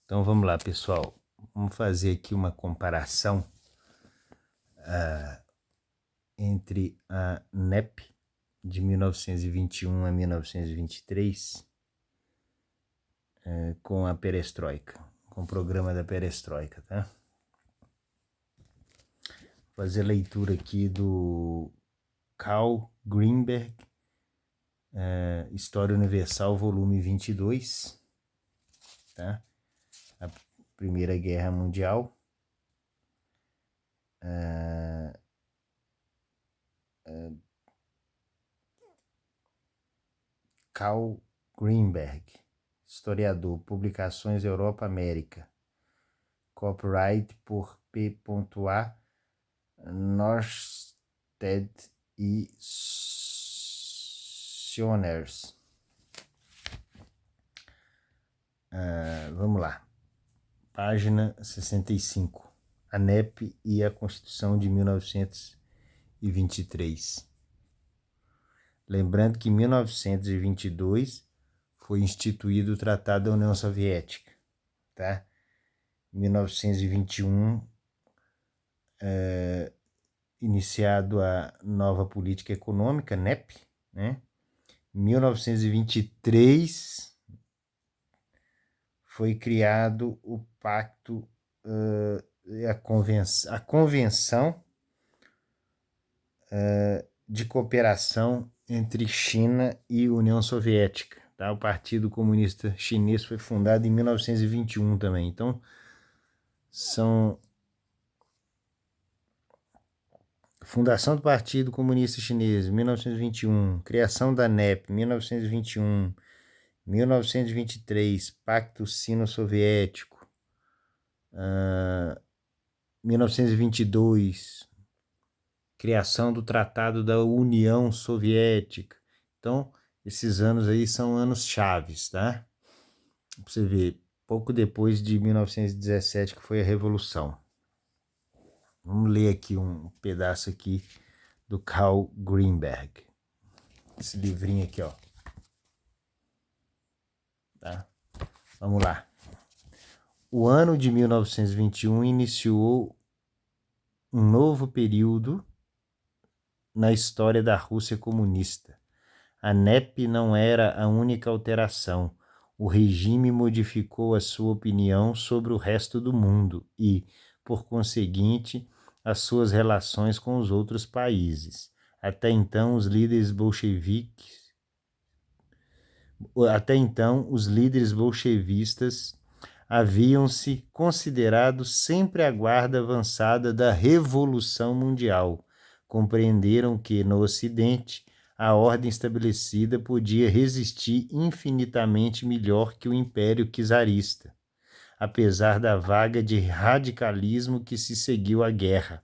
Então vamos lá, pessoal. Vamos fazer aqui uma comparação entre a NEP de 1921 a 1923 com a Perestroika, com o programa da Perestroika, tá? Vou fazer leitura aqui do Carl Greenberg, História Universal, volume 22, tá? A Primeira Guerra Mundial. Carl Greenberg, historiador, Publicações Europa América, copyright por P.A. Norsted e Sioners. Vamos lá. Página 65. A NEP e a Constituição de 1923. Lembrando que em 1922 foi instituído o Tratado da União Soviética, tá? Em 1921, iniciado a nova política econômica, NEP, né? Em 1923 foi criado o Pacto, a Convenção de Cooperação entre China e União Soviética. Tá? O Partido Comunista Chinês foi fundado em 1921 também. Então, são fundação do Partido Comunista Chinês, 1921, criação da NEP, 1921, 1923, Pacto Sino-Soviético, 1922, criação do Tratado da União Soviética. Então, esses anos aí são anos chaves, tá? Pra você ver, pouco depois de 1917, que foi a Revolução. Vamos ler aqui um pedaço aqui do Carl Greenberg. Esse livrinho aqui, ó. Tá? Vamos lá. O ano de 1921 iniciou um novo período na história da Rússia comunista. A NEP não era a única alteração. O regime modificou a sua opinião sobre o resto do mundo e, por conseguinte, as suas relações com os outros países. Até então, os líderes bolchevistas haviam-se considerado sempre a guarda avançada da Revolução Mundial. Compreenderam que, no Ocidente, a ordem estabelecida podia resistir infinitamente melhor que o Império czarista, apesar da vaga de radicalismo que se seguiu à guerra.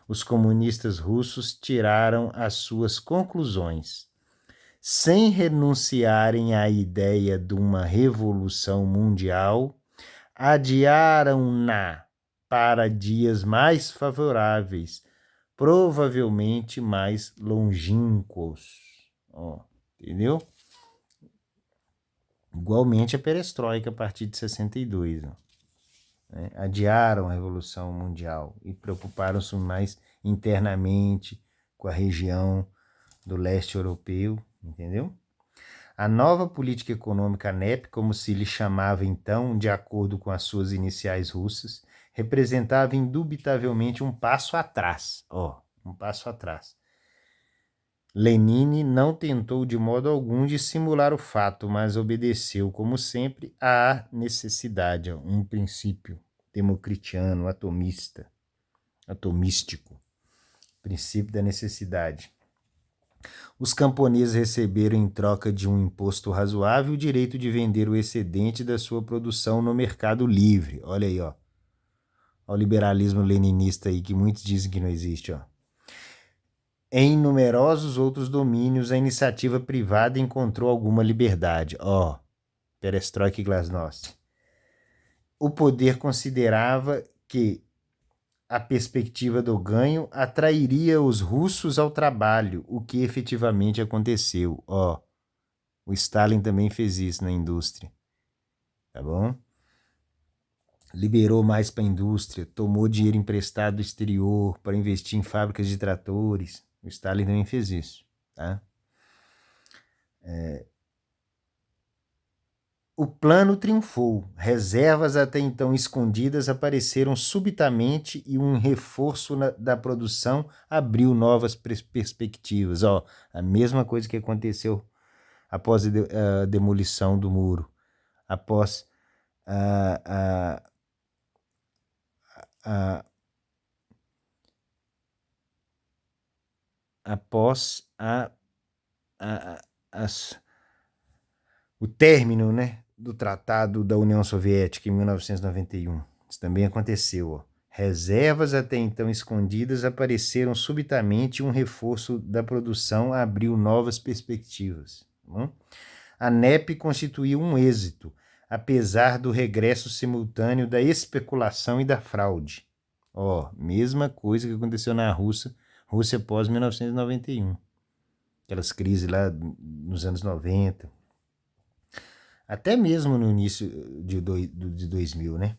Os comunistas russos tiraram as suas conclusões. Sem renunciarem à ideia de uma revolução mundial, adiaram-na para dias mais favoráveis, provavelmente mais longínquos. Entendeu? Igualmente a perestroika a partir de 62. Né? Adiaram a Revolução Mundial e preocuparam-se mais internamente com a região do leste europeu, entendeu? A nova política econômica NEP, como se lhe chamava então, de acordo com as suas iniciais russas, representava indubitavelmente um passo atrás. Um passo atrás. Lenin não tentou de modo algum dissimular o fato, mas obedeceu, como sempre, à necessidade, um princípio democritiano, atomístico, princípio da necessidade. Os camponeses receberam em troca de um imposto razoável o direito de vender o excedente da sua produção no mercado livre. Olha aí, ó. Olha o liberalismo leninista aí, que muitos dizem que não existe, ó. Em numerosos outros domínios, a iniciativa privada encontrou alguma liberdade. Perestroika e Glasnost. O poder considerava que a perspectiva do ganho atrairia os russos ao trabalho, o que efetivamente aconteceu. O Stalin também fez isso na indústria. Tá bom? liberou mais para a indústria, tomou dinheiro emprestado do exterior para investir em fábricas de tratores. O Stalin também fez isso. Tá? O plano triunfou. Reservas até então escondidas apareceram subitamente e um reforço da produção abriu novas perspectivas. Ó, a mesma coisa que aconteceu após a demolição do muro, após a, a, após o término, né, do Tratado da União Soviética em 1991. Isso também aconteceu. Ó. Reservas até então escondidas apareceram subitamente e um reforço da produção abriu novas perspectivas. A NEP constituiu um êxito, apesar do regresso simultâneo da especulação e da fraude. Ó, mesma coisa que aconteceu na Rússia pós 1991. Aquelas crises lá nos anos 90. Até mesmo no início de 2000, né?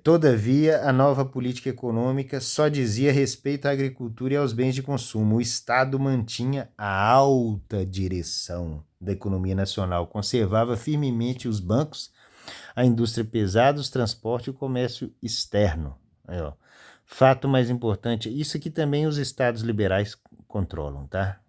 Todavia, a nova política econômica só dizia respeito à agricultura e aos bens de consumo. O Estado mantinha a alta direção da economia nacional, conservava firmemente os bancos, a indústria pesada, os transportes e o comércio externo. Aí, ó. Fato mais importante, isso aqui também os estados liberais controlam, tá?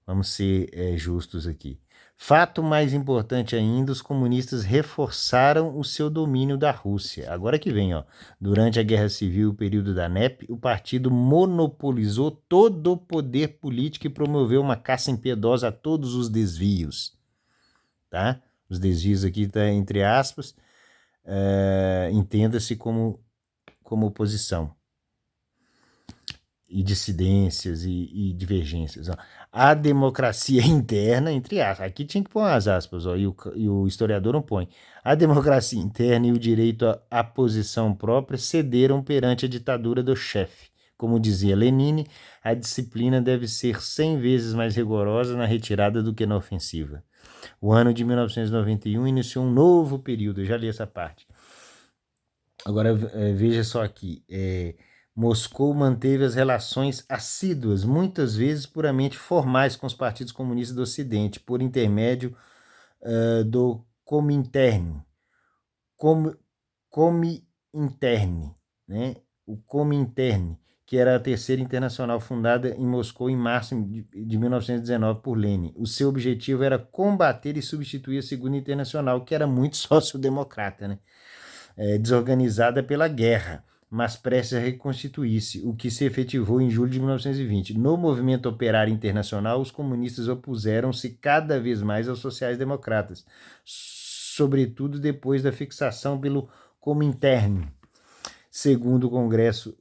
Vamos ser justos aqui. Fato mais importante ainda, os comunistas reforçaram o seu domínio da Rússia. Agora que vem, ó. Durante a Guerra Civil e o período da NEP, o partido monopolizou todo o poder político e promoveu uma caça impiedosa a todos os desvios. Tá? Os desvios aqui tá entre aspas, entenda-se como oposição. E dissidências e divergências. Ó. A democracia interna, entre aspas, aqui tinha que pôr as aspas, ó, e o historiador não põe. A democracia interna e o direito à posição própria cederam perante a ditadura do chefe. Como dizia Lenin, a disciplina deve ser 100 vezes mais rigorosa na retirada do que na ofensiva. O ano de 1991 iniciou um novo período, eu já li essa parte. Agora veja só aqui, Moscou manteve as relações assíduas, muitas vezes puramente formais, com os partidos comunistas do Ocidente, por intermédio do Comintern. Comintern, né? O Comintern, que era a terceira internacional fundada em Moscou em março de 1919 por Lenin. O seu objetivo era combater e substituir a segunda internacional, que era muito sociodemocrata, né? Desorganizada pela guerra, mas prestes a reconstituir-se, o que se efetivou em julho de 1920. No movimento operário internacional, os comunistas opuseram-se cada vez mais aos sociais-democratas, sobretudo depois da fixação pelo Comintern. Segundo o Congresso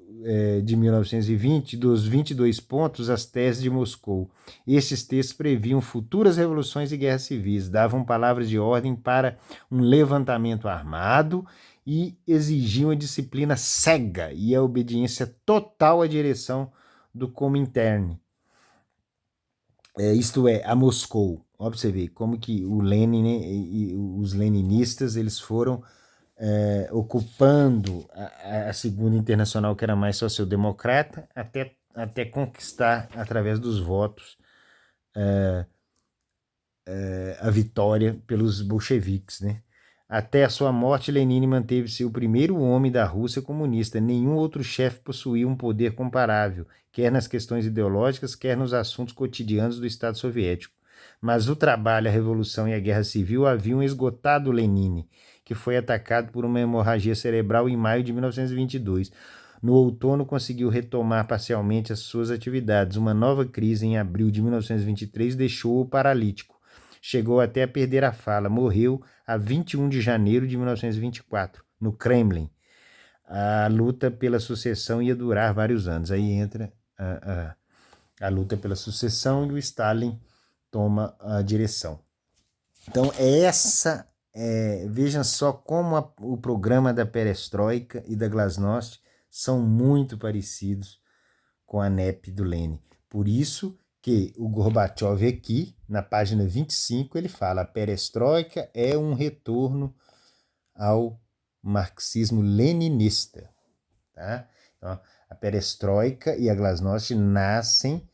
de 1920, dos 22 pontos, as teses de Moscou. Esses textos previam futuras revoluções e guerras civis, davam palavras de ordem para um levantamento armado e exigiam a disciplina cega e a obediência total à direção do Comintern. Isto é, a Moscou. Ó, pra você ver como que o Lenin, né, e os leninistas eles foram ocupando a segunda internacional, que era mais sociodemocrata, até conquistar, através dos votos, a vitória pelos bolcheviques, né? Até a sua morte, Lenin manteve-se o primeiro homem da Rússia comunista. Nenhum outro chefe possuía um poder comparável, quer nas questões ideológicas, quer nos assuntos cotidianos do Estado soviético. Mas o trabalho, a revolução e a guerra civil haviam esgotado Lenin, que foi atacado por uma hemorragia cerebral em maio de 1922. No outono, conseguiu retomar parcialmente as suas atividades. Uma nova crise em abril de 1923 deixou-o paralítico. Chegou até a perder a fala. Morreu a 21 de janeiro de 1924, no Kremlin. A luta pela sucessão ia durar vários anos. Aí entra a luta pela sucessão e o Stalin toma a direção. Então, vejam só como o programa da Perestroika e da Glasnost são muito parecidos com a NEP do Lenin. Por isso que o Gorbachev aqui, na página 25, ele fala: a Perestroika é um retorno ao marxismo-leninista. Tá? Então, a perestroika e a glasnost nascem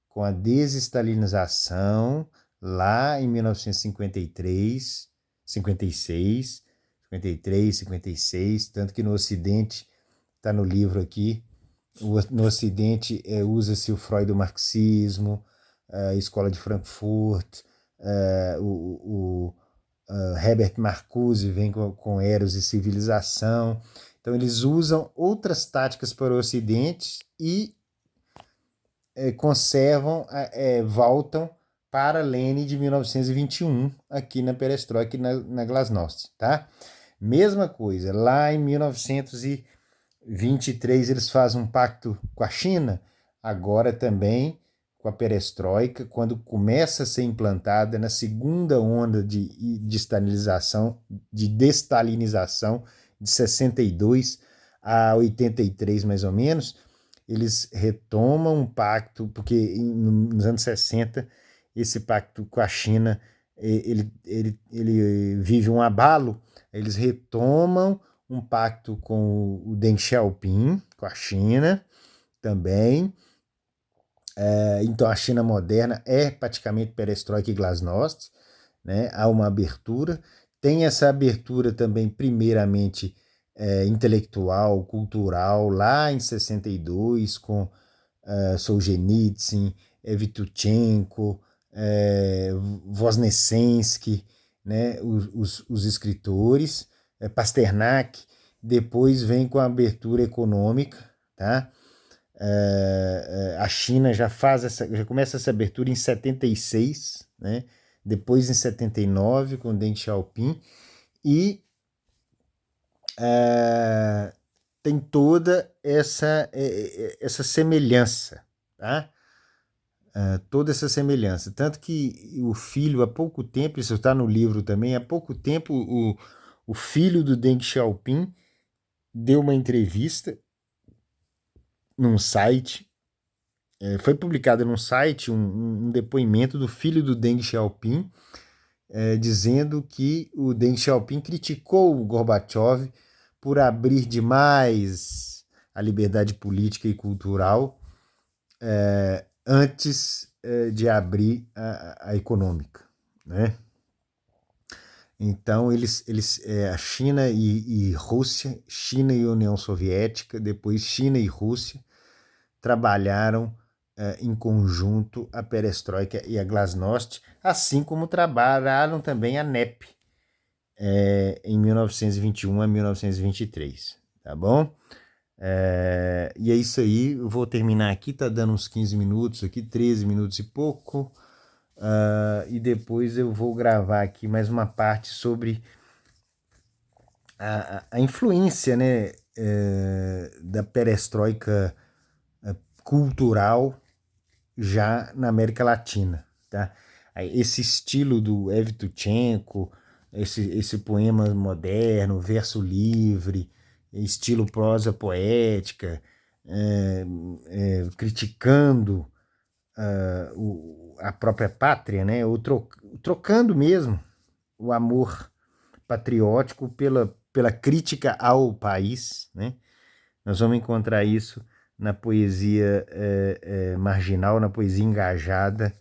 com a desestalinização lá em 1953, 56, 53, 56, tanto que no Ocidente, está no livro aqui, no Ocidente usa-se o freudo-marxismo, a Escola de Frankfurt, o Herbert Marcuse vem com Eros e Civilização. Então eles usam outras táticas para o Ocidente e conservam, voltam para Lenin de 1921, aqui na perestroika e na glasnost, tá? Mesma coisa, lá em 1923 eles fazem um pacto com a China, agora também com a perestroika, quando começa a ser implantada na segunda onda de destalinização, de 62 a 83 mais ou menos, eles retomam um pacto, porque nos anos 60 esse pacto com a China ele vive um abalo, eles retomam um pacto com o Deng Xiaoping, com a China também. Então a China moderna é praticamente perestroika e glasnost, né? Há uma abertura, tem essa abertura também primeiramente intelectual, cultural, lá em 62 com Solzhenitsyn, Evtuchenko, Voznesensky, né? os escritores, Pasternak, depois vem com a abertura econômica, tá? A China já começa essa abertura em 76, né? Depois em 79 com Deng Xiaoping, e tem toda essa semelhança, tá? Toda essa semelhança, tanto que o filho, há pouco tempo, isso está no livro também, há pouco tempo o filho do Deng Xiaoping deu uma entrevista num site, foi publicado num site um depoimento do filho do Deng Xiaoping, dizendo que o Deng Xiaoping criticou o Gorbachev por abrir demais a liberdade política e cultural antes de abrir a econômica, né? Então a China e Rússia, China e União Soviética, depois China e Rússia, trabalharam em conjunto a perestroika e a glasnost, assim como trabalharam também a NEP em 1921 a 1923, tá bom? E é isso aí, eu vou terminar aqui, tá dando uns 15 minutos aqui, 13 minutos e pouco, e depois eu vou gravar aqui mais uma parte sobre a influência, né, da perestroika cultural já na América Latina, tá? Esse estilo do Evtuchenko, esse poema moderno, verso livre, estilo prosa poética, criticando a própria pátria, né? Ou trocando mesmo o amor patriótico pela crítica ao país, né? Nós vamos encontrar isso na poesia marginal, na poesia engajada,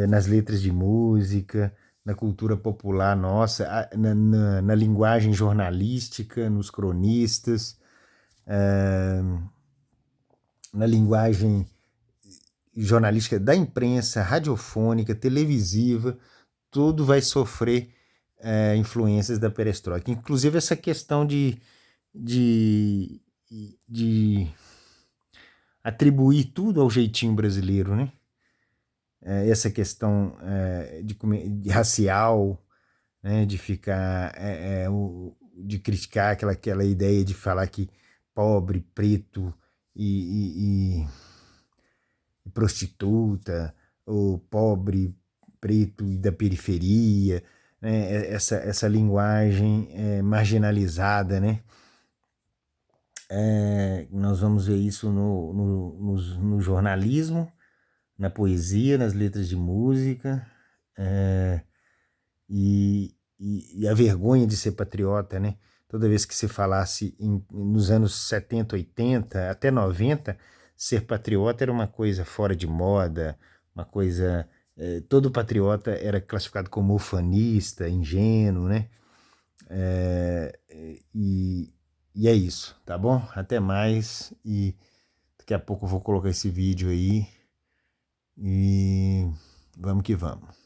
nas letras de música, na cultura popular nossa, na linguagem jornalística, nos cronistas, na linguagem jornalística da imprensa, radiofônica, televisiva, tudo vai sofrer influências da perestroika. Inclusive essa questão de atribuir tudo ao jeitinho brasileiro, né? Essa questão de racial, né? De ficar, de criticar aquela ideia de falar que pobre, preto e prostituta, ou pobre, preto e da periferia, né? Essa linguagem marginalizada, né? Nós vamos ver isso no jornalismo, na poesia, nas letras de música, e a vergonha de ser patriota, né? toda vez que se falasse nos anos 70, 80, até 90, ser patriota era uma coisa fora de moda, uma coisa... todo patriota era classificado como ufanista, ingênuo, né? E é isso, tá bom? Até mais, e daqui a pouco eu vou colocar esse vídeo aí, e vamos que vamos.